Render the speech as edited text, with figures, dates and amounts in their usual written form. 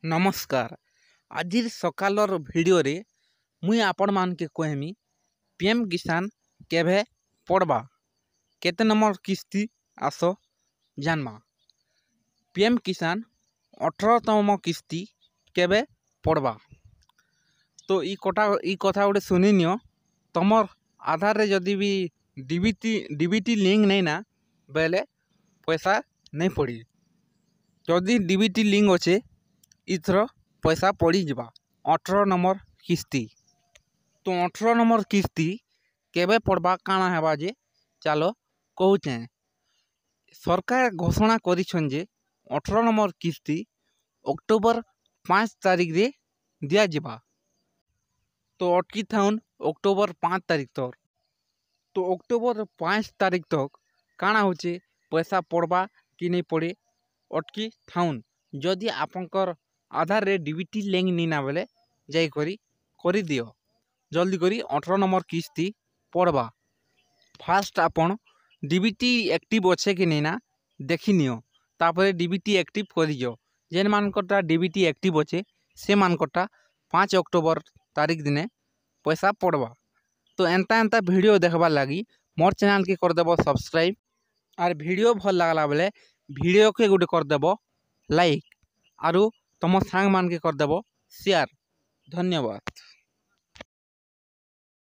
नमस्कार। आज सकालर वीडियो रे मुई आपण मान के कहमी पीएम किसान केभे पड़वा केते नंबर किस्ती आस जानमा। पीएम किसान 18तम किस्ती केभे पड़वा तो ई कथा गोटे सुनि नियो। तमर आधार रे जदि भी डीबीटी लिंक नहीं ना बेले पैसा नहीं पड़ी। जदि डीबीटी लिंक अच्छे इथर पैसा पड़ी जावा 18 नंबर किस्ती। तो 18 नंबर किस्ती केबे पड़वा काना हेबा जे चलो कहूचे। सरकार घोषणा करिछन जे 18 नंबर किस्ती अक्टोबर 5 तारीख रे दिया जिबा। तो अटकी थाउन अक्टोबर 5 तारीख तक। तो अक्टोबर 5 तारीख तक काना होचे पैसा पड़वा कि नहीं पड़े अटकी थाउन। जदि आपंकर आधार रे डीबीटी लिंक नहीं ना बेले जाई करी दियो जल्दी करी 18 नंबर किस्ती पड़वा। फास्ट आपन डीबीटी एक्टिव अच्छे कि नहीं ना देखी नियो तापर डीबीटी एक्टिव करियो। जेन मानकटा डीबीटी एक्टिव अच्छे से मानकटा 5 अक्टोबर तारीख दिने पैसा पड़वा। तो एंता वीडियो देखबार लगी मोर चैनल के करदेव सब्सक्राइब और वीडियो भल लगला बेले वीडियो के गोटे करदेव लाइक आरु तुम सांग मान के करदेव शेयर। धन्यवाद।